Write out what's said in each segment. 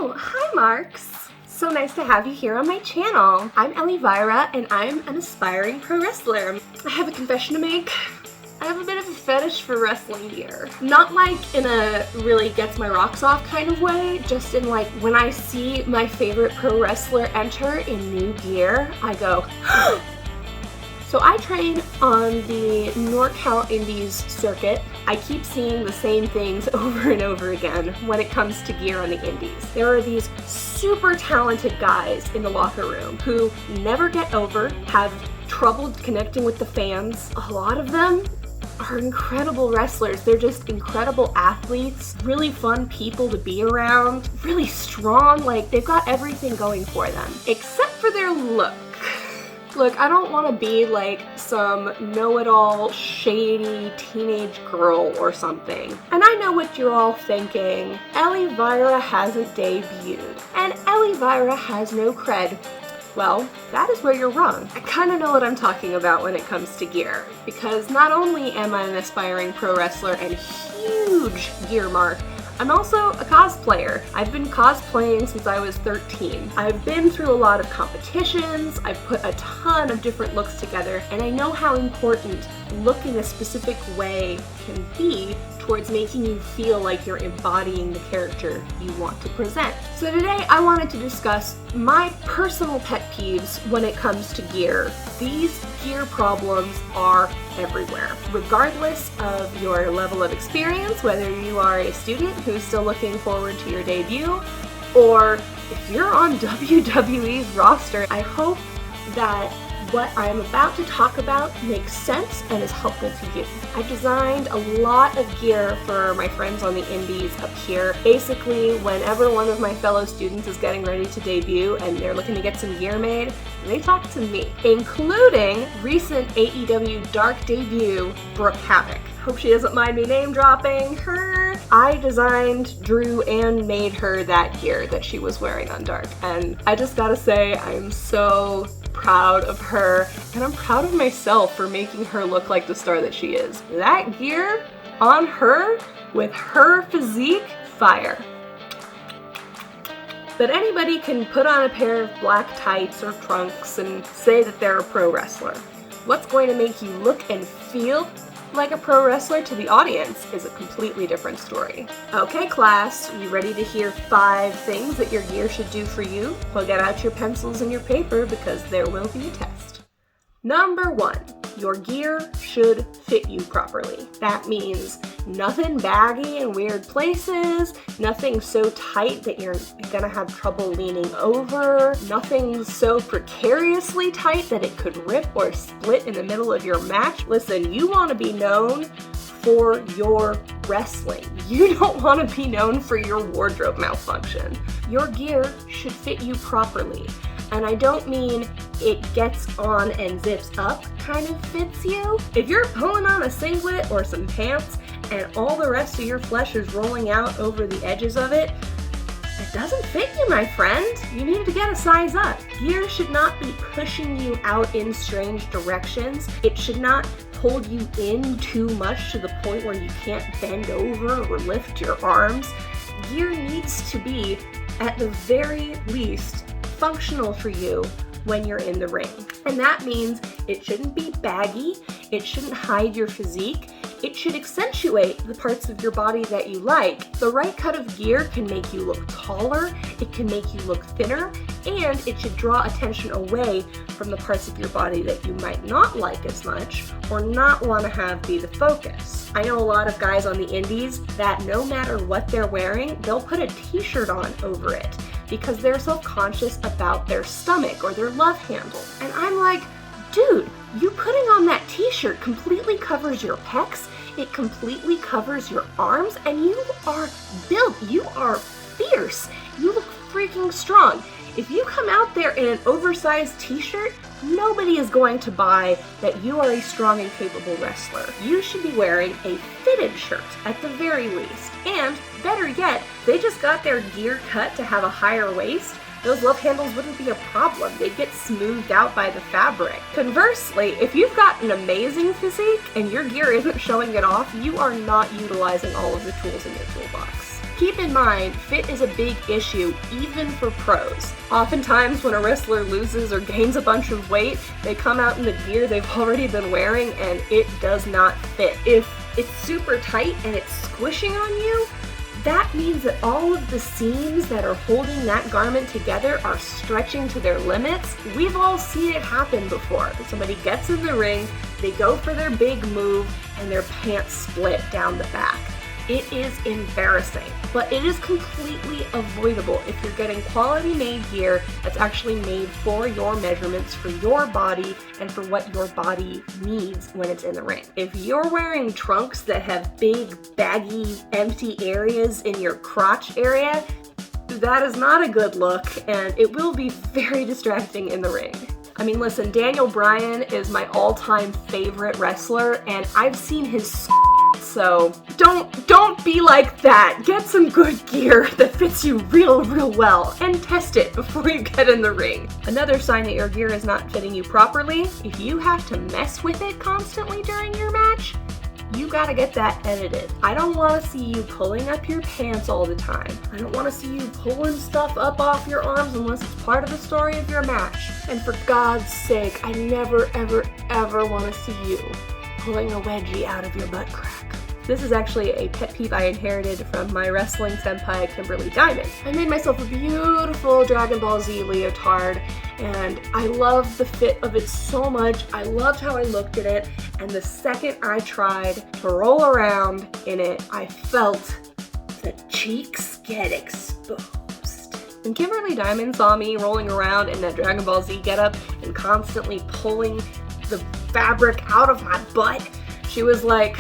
Oh, hi Marks! So nice to have you here on my channel. I'm Elvira and I'm an aspiring pro wrestler. I have a confession to make. I have a bit of a fetish for wrestling gear. Not like in a really gets my rocks off kind of way, just in like when I see my favorite pro wrestler enter in new gear, I go, So I train on the NorCal Indies circuit. I keep seeing the same things over and over again when it comes to gear on the Indies. There are these super talented guys in the locker room who never get over, have trouble connecting with the fans. A lot of them are incredible wrestlers. They're just incredible athletes, really fun people to be around, really strong, like they've got everything going for them, except for their look. Look, I don't want to be like some know-it-all, shady teenage girl or something. And I know what you're all thinking. Elvira hasn't debuted, and Elvira has no cred. Well, that is where you're wrong. I kind of know what I'm talking about when it comes to gear, because not only am I an aspiring pro wrestler and huge gear mark, I'm also a cosplayer. I've been cosplaying since I was 13. I've been through a lot of competitions, I've put a ton of different looks together, and I know how important looking a specific way can be towards making you feel like you're embodying the character you want to present. So today I wanted to discuss my personal pet peeves when it comes to gear. These gear problems are everywhere. Regardless of your level of experience, whether you are a student who's still looking forward to your debut, or if you're on WWE's roster, I hope that what I'm about to talk about makes sense and is helpful to you. I designed a lot of gear for my friends on the Indies up here. Basically, whenever one of my fellow students is getting ready to debut and they're looking to get some gear made, they talk to me, including recent AEW Dark debut, Brooke Havoc. Hope she doesn't mind me name dropping her. I designed, drew, and made her that gear that she was wearing on Dark. And I just gotta say, I'm so proud of her, and I'm proud of myself for making her look like the star that she is. That gear on her, with her physique, fire. But anybody can put on a pair of black tights or trunks and say that they're a pro wrestler. What's going to make you look and feel like a pro wrestler to the audience is a completely different story. Okay class, you ready to hear 5 things that your gear should do for you? Well, get out your pencils and your paper because there will be a test. Number 1, your gear should fit you properly. That means nothing baggy in weird places, nothing so tight that you're gonna have trouble leaning over, nothing so precariously tight that it could rip or split in the middle of your match. Listen, you wanna be known for your wrestling. You don't want to be known for your wardrobe malfunction. Your gear should fit you properly. And I don't mean it gets on and zips up kind of fits you. If you're pulling on a singlet or some pants and all the rest of your flesh is rolling out over the edges of it, it doesn't fit you, my friend. You need to get a size up. Gear should not be pushing you out in strange directions. It should not hold you in too much to the point where you can't bend over or lift your arms. Gear needs to be, at the very least, functional for you when you're in the ring. And that means it shouldn't be baggy, it shouldn't hide your physique, it should accentuate the parts of your body that you like. The right cut of gear can make you look taller, it can make you look thinner, and it should draw attention away from the parts of your body that you might not like as much or not want to have be the focus. I know a lot of guys on the Indies that no matter what they're wearing, they'll put a t-shirt on over it because they're self-conscious about their stomach or their love handle. And I'm like, dude, you putting on that t-shirt completely covers your pecs, it completely covers your arms, and you are built, you are fierce, you look freaking strong. If you come out there in an oversized t-shirt, nobody is going to buy that you are a strong and capable wrestler. You should be wearing a fitted shirt at the very least. And better yet, they just got their gear cut to have a higher waist. Those love handles wouldn't be a problem. They'd get smoothed out by the fabric. Conversely, if you've got an amazing physique and your gear isn't showing it off, you are not utilizing all of the tools in your toolbox. Keep in mind, fit is a big issue, even for pros. Oftentimes, when a wrestler loses or gains a bunch of weight, they come out in the gear they've already been wearing and it does not fit. If it's super tight and it's squishing on you, that means that all of the seams that are holding that garment together are stretching to their limits. We've all seen it happen before. Somebody gets in the ring, they go for their big move, and their pants split down the back. It is embarrassing, but it is completely avoidable if you're getting quality made gear that's actually made for your measurements, for your body, and for what your body needs when it's in the ring. If you're wearing trunks that have big, baggy, empty areas in your crotch area, that is not a good look, and it will be very distracting in the ring. I mean, listen, Daniel Bryan is my all-time favorite wrestler, and I've seen his so don't be like that. Get some good gear that fits you real well and test it before you get in the ring. Another sign that your gear is not fitting you properly, if you have to mess with it constantly during your match, you gotta get that edited. I don't want to see you pulling up your pants all the time. I don't want to see you pulling stuff up off your arms unless it's part of the story of your match. And for God's sake, I never ever want to see you pulling a wedgie out of your butt crack. This is actually a pet peeve I inherited from my wrestling senpai, Kimberly Diamond. I made myself a beautiful Dragon Ball Z leotard, and I loved the fit of it so much. I loved how I looked at it, and the second I tried to roll around in it, I felt the cheeks get exposed. When Kimberly Diamond saw me rolling around in that Dragon Ball Z getup and constantly pulling the fabric out of my butt, she was like,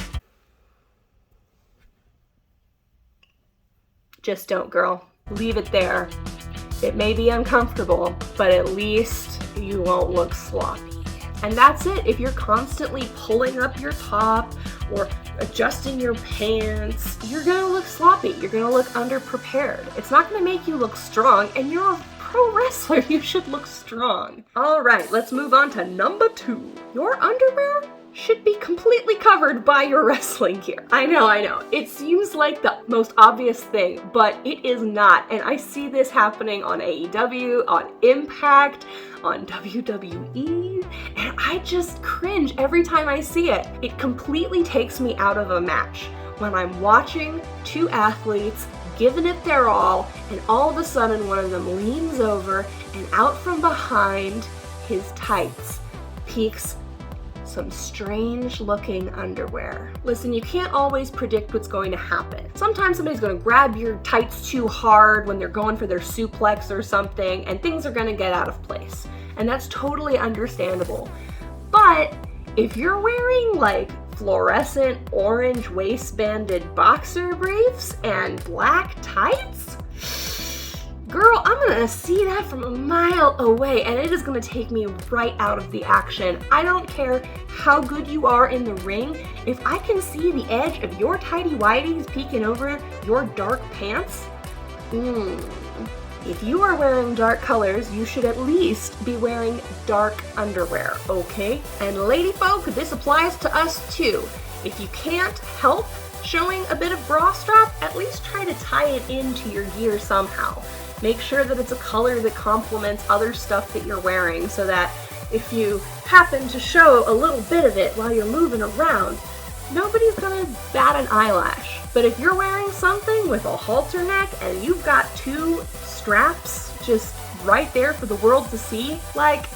"Just don't, girl. Leave it there. It may be uncomfortable, but at least you won't look sloppy." And that's it. If you're constantly pulling up your top or adjusting your pants, you're gonna look sloppy. You're gonna look underprepared. It's not gonna make you look strong, and you're a pro wrestler. You should look strong. All right, let's move on to number 2. Your underwear should be completely covered by your wrestling gear. I know. It seems like the most obvious thing, but it is not. And I see this happening on AEW, on Impact, on WWE, and I just cringe every time I see it. It completely takes me out of a match when I'm watching two athletes giving it their all, and all of a sudden one of them leans over, and out from behind his tights peeks some strange looking underwear. Listen, you can't always predict what's going to happen. Sometimes somebody's going to grab your tights too hard when they're going for their suplex or something, and things are going to get out of place. And that's totally understandable. But if you're wearing like fluorescent orange waistbanded boxer briefs and black tights, girl, I'm gonna see that from a mile away, and it is gonna take me right out of the action. I don't care how good you are in the ring. If I can see the edge of your tighty whities peeking over your dark pants, if you are wearing dark colors, you should at least be wearing dark underwear, okay? And lady folk, this applies to us too. If you can't help showing a bit of bra strap, at least try to tie it into your gear somehow. Make sure that it's a color that complements other stuff that you're wearing, so that if you happen to show a little bit of it while you're moving around, nobody's gonna bat an eyelash. But if you're wearing something with a halter neck and you've got two straps just right there for the world to see, like,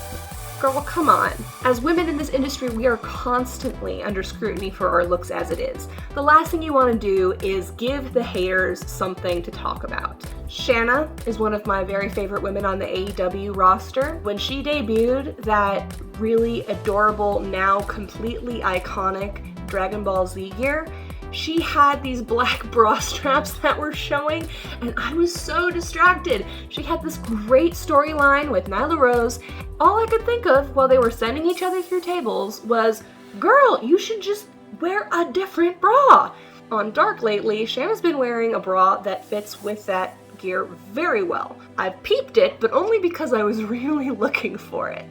girl, come on. As women in this industry, we are constantly under scrutiny for our looks as it is. The last thing you want to do is give the haters something to talk about. Shanna is one of my very favorite women on the AEW roster. When she debuted that really adorable, now completely iconic Dragon Ball Z gear, she had these black bra straps that were showing, and I was so distracted. She had this great storyline with Nyla Rose. All I could think of while they were sending each other through tables was, girl, you should just wear a different bra. On Dark lately, Shanna's been wearing a bra that fits with that gear very well. I've peeped it, but only because I was really looking for it.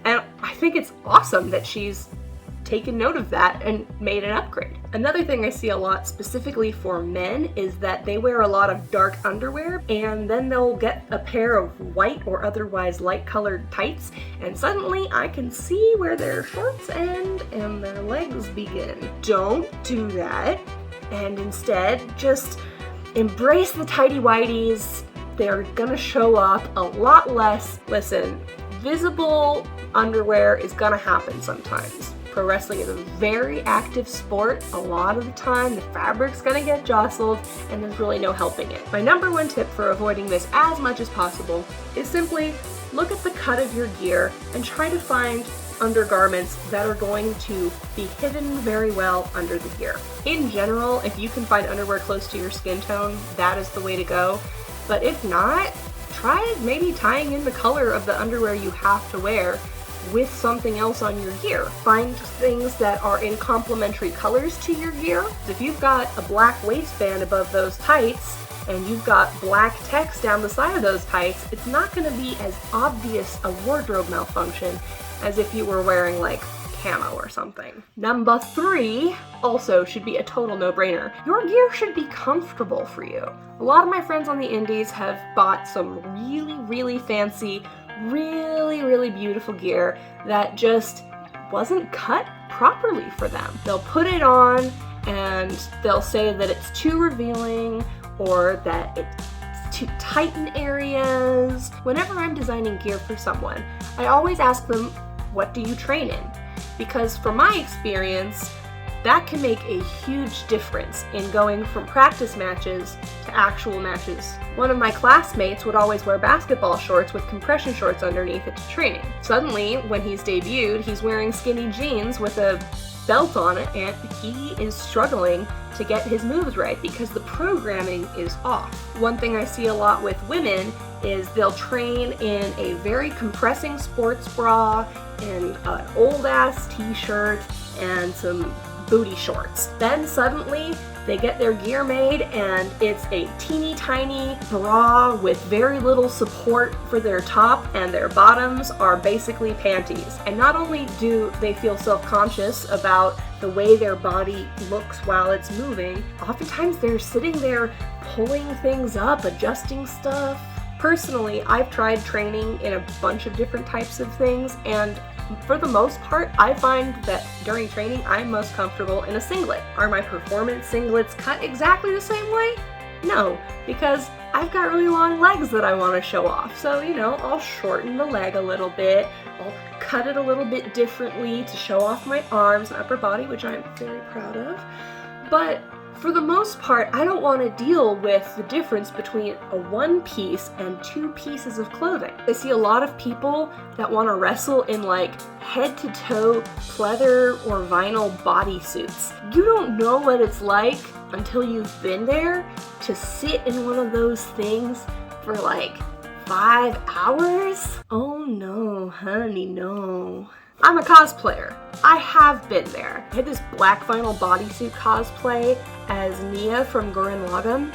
And I think it's awesome that she's taken note of that and made an upgrade. Another thing I see a lot specifically for men is that they wear a lot of dark underwear, and then they'll get a pair of white or otherwise light colored tights, and suddenly I can see where their shorts end and their legs begin. Don't do that, and instead just embrace the tighty-whities. They're gonna show up a lot less. Listen, visible underwear is gonna happen sometimes. Pro wrestling is a very active sport. A lot of the time, the fabric's gonna get jostled, and there's really no helping it. My number one tip for avoiding this as much as possible is simply look at the cut of your gear and try to find undergarments that are going to be hidden very well under the gear. In general, if you can find underwear close to your skin tone, that is the way to go. But if not, try maybe tying in the color of the underwear you have to wear with something else on your gear. Find things that are in complementary colors to your gear. If you've got a black waistband above those tights and you've got black text down the side of those tights, it's not going to be as obvious a wardrobe malfunction as if you were wearing like camo or something. Number 3 also should be a total no-brainer. Your gear should be comfortable for you. A lot of my friends on the indies have bought some really fancy, really beautiful gear that just wasn't cut properly for them. They'll put it on and they'll say that it's too revealing or that it's too tight in areas. Whenever I'm designing gear for someone, I always ask them, what do you train in? Because from my experience, that can make a huge difference in going from practice matches to actual matches. One of my classmates would always wear basketball shorts with compression shorts underneath it to training. Suddenly, when he's debuted, he's wearing skinny jeans with a belt on it, and he is struggling to get his moves right because the programming is off. One thing I see a lot with women is they'll train in a very compressing sports bra and an old ass t-shirt and some booty shorts. Then suddenly they get their gear made and it's a teeny tiny bra with very little support for their top, and their bottoms are basically panties. And not only do they feel self-conscious about the way their body looks while it's moving, oftentimes they're sitting there pulling things up, adjusting stuff. Personally, I've tried training in a bunch of different types of things, and for the most part, I find that during training, I'm most comfortable in a singlet. Are my performance singlets cut exactly the same way? No, because I've got really long legs that I want to show off. So, I'll shorten the leg a little bit. I'll cut it a little bit differently to show off my arms and upper body, which I'm very proud of. But for the most part, I don't want to deal with the difference between a one piece and 2 pieces of clothing. I see a lot of people that want to wrestle in like head to toe pleather or vinyl bodysuits. You don't know what it's like until you've been there to sit in one of those things for like 5 hours. Oh no, honey, no. I'm a cosplayer. I have been there. I had this black vinyl bodysuit cosplay as Nia from Gurren Lagann,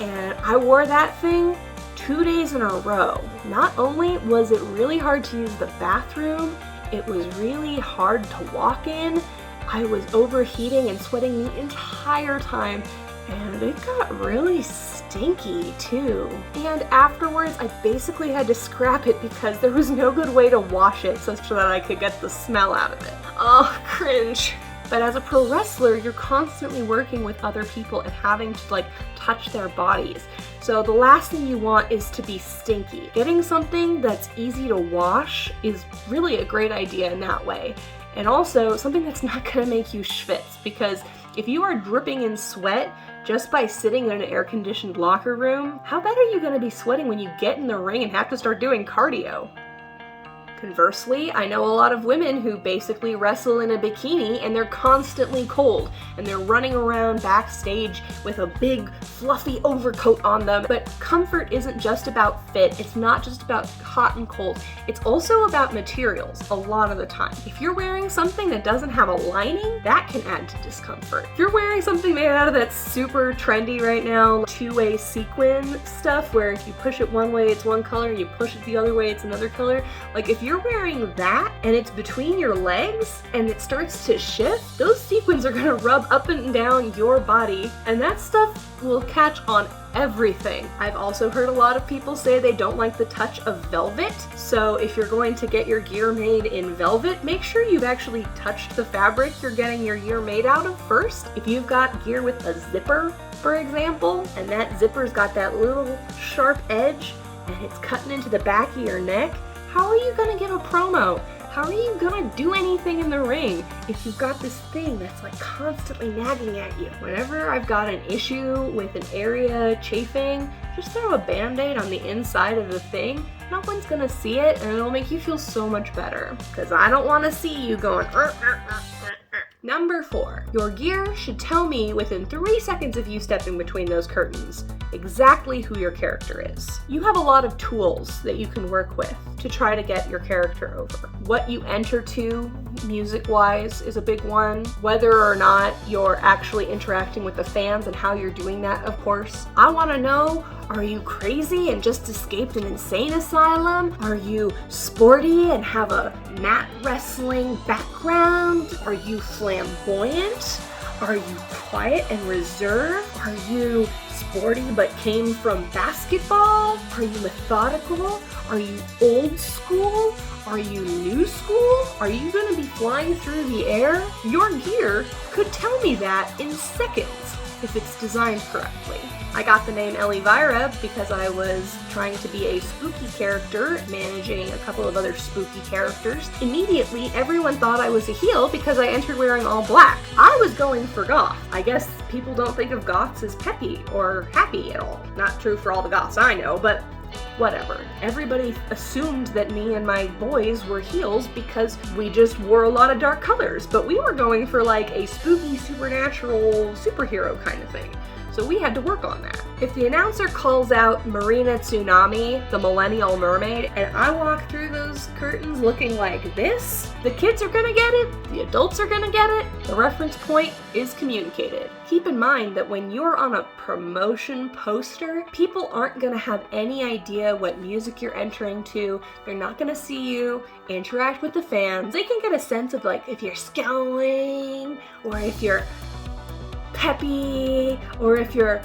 and I wore that thing 2 days in a row. Not only was it really hard to use the bathroom, it was really hard to walk in. I was overheating and sweating the entire time, and it got really stinky too. And afterwards, I basically had to scrap it because there was no good way to wash it such that I could get the smell out of it. Oh, cringe. But as a pro wrestler, you're constantly working with other people and having to touch their bodies. So the last thing you want is to be stinky. Getting something that's easy to wash is really a great idea in that way. And also something that's not gonna make you schwitz, because if you are dripping in sweat just by sitting in an air-conditioned locker room, how bad are you gonna be sweating when you get in the ring and have to start doing cardio? Conversely, I know a lot of women who basically wrestle in a bikini and they're constantly cold and they're running around backstage with a big fluffy overcoat on them. But comfort isn't just about fit. It's not just about hot and cold. It's also about materials a lot of the time. If you're wearing something that doesn't have a lining, that can add to discomfort. If you're wearing something made out of that super trendy right now, two-way sequin stuff where if you push it one way, it's one color, you push it the other way, it's another color. Like if you're you're wearing that and it's between your legs and it starts to shift, those sequins are gonna rub up and down your body, and that stuff will catch on everything. I've also heard a lot of people say they don't like the touch of velvet, so if you're going to get your gear made in velvet, make sure you've actually touched the fabric you're getting your gear made out of first. If you've got gear with a zipper, for example, and that zipper's got that little sharp edge and it's cutting into the back of your neck, how are you gonna give a promo? How are you gonna do anything in the ring if you've got this thing that's like constantly nagging at you? Whenever I've got an issue with an area chafing, just throw a band-aid on the inside of the thing. No one's gonna see it and it'll make you feel so much better. Because I don't wanna see you going Number 4, your gear should tell me within 3 seconds of you stepping between those curtains exactly who your character is. You have a lot of tools that you can work with to try to get your character over. What you enter to, music-wise, is a big one. Whether or not you're actually interacting with the fans and how you're doing that, of course. I want to know, are you crazy and just escaped an insane asylum? Are you sporty and have a mat wrestling background? Are you flamboyant? Are you quiet and reserved? Are you sporty but came from basketball? Are you methodical? Are you old school? Are you new school? Are you going to be flying through the air? Your gear could tell me that in seconds if it's designed correctly. I got the name Elvira because I was trying to be a spooky character, managing a couple of other spooky characters. Immediately, everyone thought I was a heel because I entered wearing all black. I was going for goth. I guess people don't think of goths as peppy or happy at all. Not true for all the goths I know, but whatever. Everybody assumed that me and my boys were heels because we just wore a lot of dark colors, but we were going for like a spooky, supernatural superhero kind of thing. So we had to work on that. If the announcer calls out Marina Tsunami, the Millennial Mermaid, and I walk through those curtains looking like this, the kids are gonna get it, the adults are gonna get it, the reference point is communicated. Keep in mind that when you're on a promotion poster, people aren't gonna have any idea what music you're entering to, they're not gonna see you interact with the fans. They can get a sense of like if you're scowling, or if you're peppy, or if you're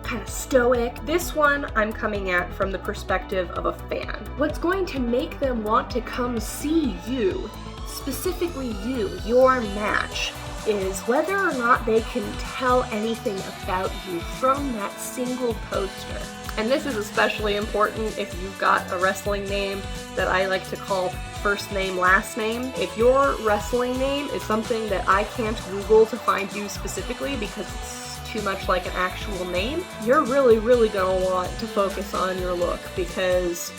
kind of stoic. This one I'm coming at from the perspective of a fan. What's going to make them want to come see you, specifically you, your match, is whether or not they can tell anything about you from that single poster. And this is especially important if you've got a wrestling name that I like to call first name, last name. If your wrestling name is something that I can't Google to find you specifically because it's too much like an actual name, you're really gonna want to focus on your look because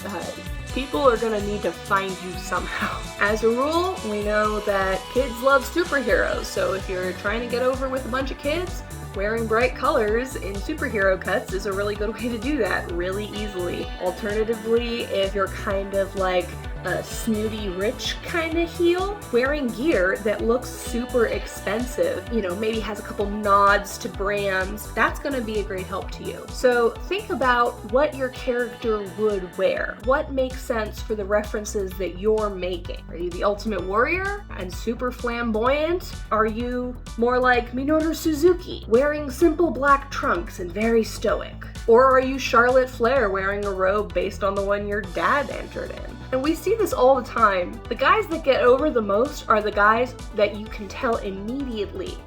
people are gonna need to find you somehow. As a rule, we know that kids love superheroes, so if you're trying to get over with a bunch of kids, wearing bright colors in superhero cuts is a really good way to do that really easily. Alternatively, if you're kind of like a snooty rich kind of heel, wearing gear that looks super expensive, you know, maybe has a couple nods to brands, that's gonna be a great help to you. So think about what your character would wear. What makes sense for the references that you're making? Are you the Ultimate Warrior and super flamboyant? Are you more like Minoru Suzuki, wearing simple black trunks and very stoic? Or are you Charlotte Flair wearing a robe based on the one your dad entered in? And we see this all the time. The guys that get over the most are the guys that you can tell immediately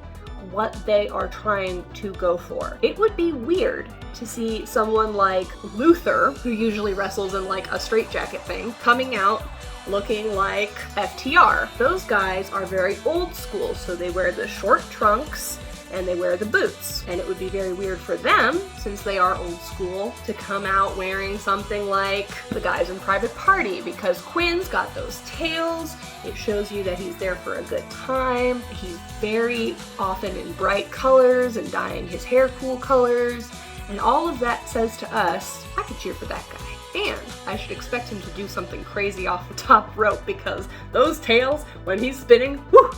what they are trying to go for. It would be weird to see someone like Luther, who usually wrestles in like a straitjacket thing, coming out looking like FTR. Those guys are very old school, so they wear the short trunks and they wear the boots. And it would be very weird for them, since they are old school, to come out wearing something like the guys in Private Party, because Quinn's got those tails. It shows you that he's there for a good time. He's very often in bright colors and dyeing his hair cool colors. And all of that says to us, I could cheer for that guy. And I should expect him to do something crazy off the top rope, because those tails, when he's spinning, whew,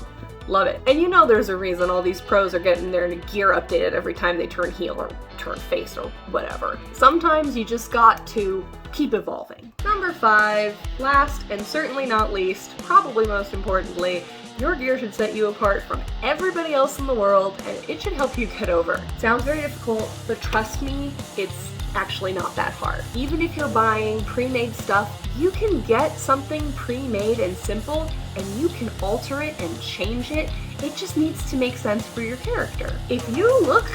Love it. And you know there's a reason all these pros are getting their gear updated every time they turn heel or turn face or whatever. Sometimes you just got to keep evolving. Number 5, last and certainly not least, probably most importantly, your gear should set you apart from everybody else in the world, and it should help you get over. Sounds very difficult, but trust me, it's actually not that hard. Even if you're buying pre-made stuff, you can get something pre-made and simple, and you can alter it and change it. It just needs to make sense for your character. If you look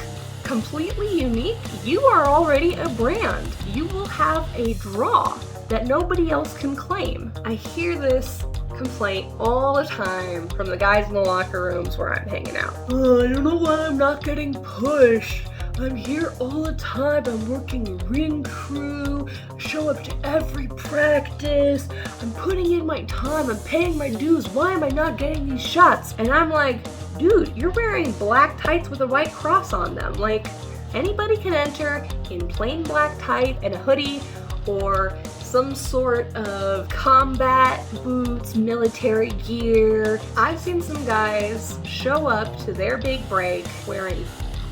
completely unique, you are already a brand. You will have a draw that nobody else can claim. I hear this complaint all the time from the guys in the locker rooms where I'm hanging out. Oh, I don't know why I'm not getting pushed. I'm here all the time. I'm working ring crew, show up to every practice. I'm putting in my time. I'm paying my dues. Why am I not getting these shots? And I'm like, dude, you're wearing black tights with a white cross on them. Like, anybody can enter in plain black tight and a hoodie or some sort of combat boots, military gear. I've seen some guys show up to their big break wearing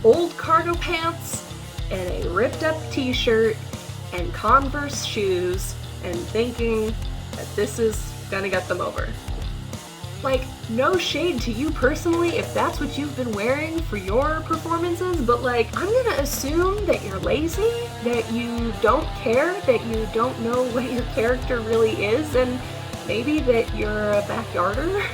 old cargo pants and a ripped up t-shirt and Converse shoes and thinking that this is gonna get them over. Like, no shade to you personally if that's what you've been wearing for your performances, but like, I'm gonna assume that you're lazy, that you don't care, that you don't know what your character really is, and maybe that you're a backyarder.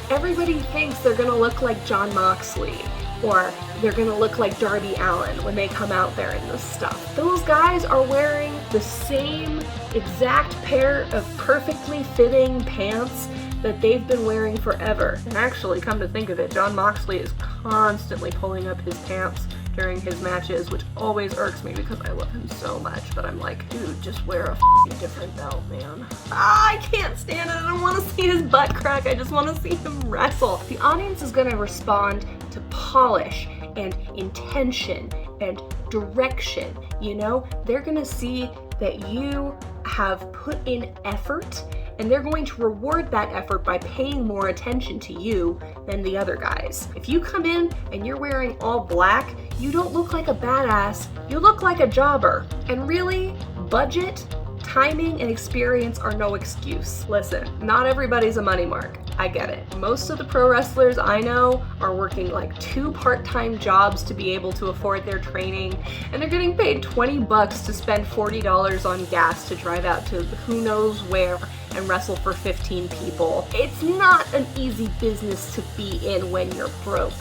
Everybody thinks they're gonna look like John Moxley, or they're gonna look like Darby Allin when they come out there in this stuff. Those guys are wearing the same exact pair of perfectly fitting pants that they've been wearing forever. And actually, come to think of it, John Moxley is constantly pulling up his pants during his matches, which always irks me because I love him so much, but I'm like, dude, just wear a different belt, man. I can't stand it. I don't want to see his butt crack. I just want to see him wrestle. The audience is going to respond to polish and intention and direction, you know? They're going to see that you have put in effort, and they're going to reward that effort by paying more attention to you than the other guys. If you come in and you're wearing all black, you don't look like a badass, you look like a jobber. And really, budget, timing, and experience are no excuse. Listen, not everybody's a money mark. I get it. Most of the pro wrestlers I know are working like 2 part-time jobs to be able to afford their training, and they're getting paid $20 to spend $40 on gas to drive out to who knows where and wrestle for 15 people. It's not an easy business to be in when you're broke,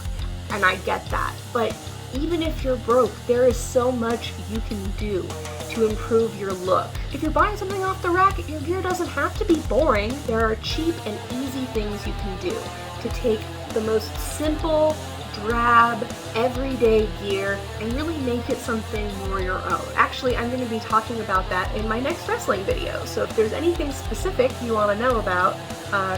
and I get that. But even if you're broke, there is so much you can do to improve your look. If you're buying something off the rack, your gear doesn't have to be boring. There are cheap and easy things you can do to take the most simple, drab, everyday gear and really make it something more your own. Actually, I'm going to be talking about that in my next wrestling video. So if there's anything specific you want to know about,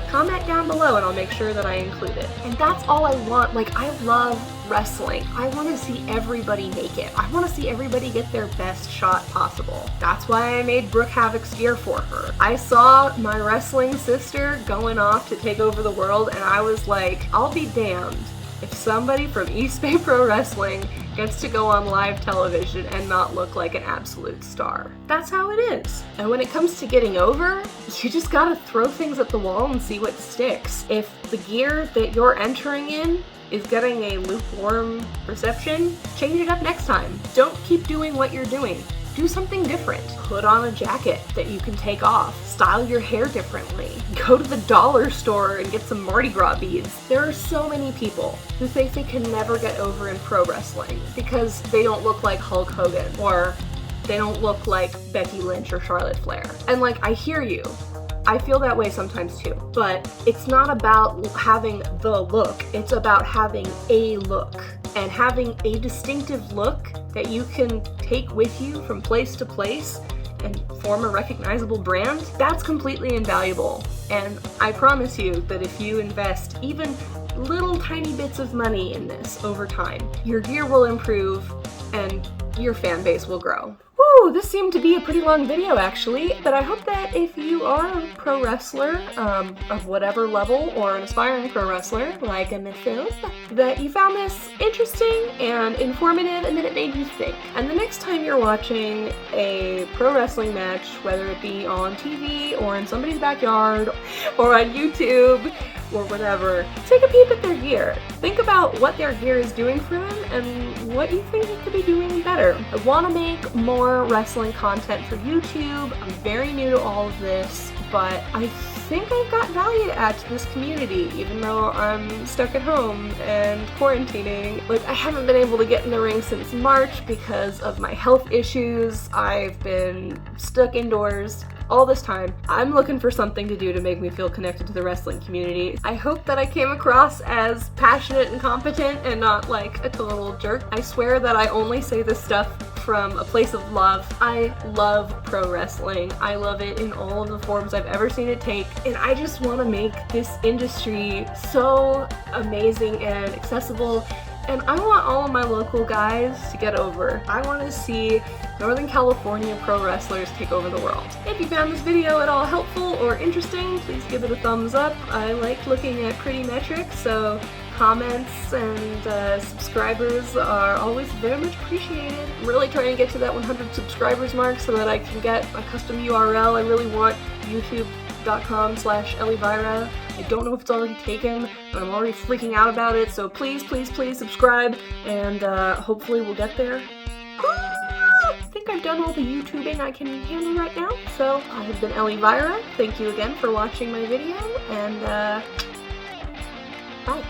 comment down below and I'll make sure that I include it. And that's all I want. Like, I love wrestling. I want to see everybody make it. I want to see everybody get their best shot possible. That's why I made Brooke Havoc's gear for her. I saw my wrestling sister going off to take over the world, and I was like, I'll be damned if somebody from East Bay Pro Wrestling gets to go on live television and not look like an absolute star. That's how it is. And when it comes to getting over, you just gotta throw things at the wall and see what sticks. If the gear that you're entering in is getting a lukewarm reception, change it up next time. Don't keep doing what you're doing. Do something different. Put on a jacket that you can take off. Style your hair differently. Go to the dollar store and get some Mardi Gras beads. There are so many people who think they can never get over in pro wrestling because they don't look like Hulk Hogan or they don't look like Becky Lynch or Charlotte Flair. And like, I hear you. I feel that way sometimes too, but it's not about having the look, it's about having a look and having a distinctive look that you can take with you from place to place and form a recognizable brand. That's completely invaluable, and I promise you that if you invest even little tiny bits of money in this over time, your gear will improve and your fan base will grow. Woo! Whew, this seemed to be a pretty long video actually, but I hope that if you are a pro wrestler of whatever level or an aspiring pro wrestler like myself, that you found this interesting and informative and that it made you think. And the next time you're watching a pro wrestling match, whether it be on TV or in somebody's backyard or on YouTube or whatever, take a peep at their gear. Think about what their gear is doing for them and what you think it could be doing better. I want to make more wrestling content for YouTube. I'm very new to all of this, but I think I've got value to add to this community, even though I'm stuck at home and quarantining. Like, I haven't been able to get in the ring since March because of my health issues. I've been stuck indoors all this time. I'm looking for something to do to make me feel connected to the wrestling community. I hope that I came across as passionate and competent and not like a total jerk. I swear that I only say this stuff from a place of love. I love pro wrestling. I love it in all of the forms I've ever seen it take, and I just want to make this industry so amazing and accessible. And I want all of my local guys to get over. I want to see Northern California pro wrestlers take over the world. If you found this video at all helpful or interesting, please give it a thumbs up. I like looking at pretty metrics, so comments and subscribers are always very much appreciated. I'm really trying to get to that 100 subscribers mark so that I can get a custom URL. I really want youtube.com/Elivira. I don't know if it's already taken, but I'm already freaking out about it, so please, please, please subscribe, and hopefully we'll get there. I think I've done all the YouTubing I can handle right now, so I have been Elivira. Thank you again for watching my video, and bye.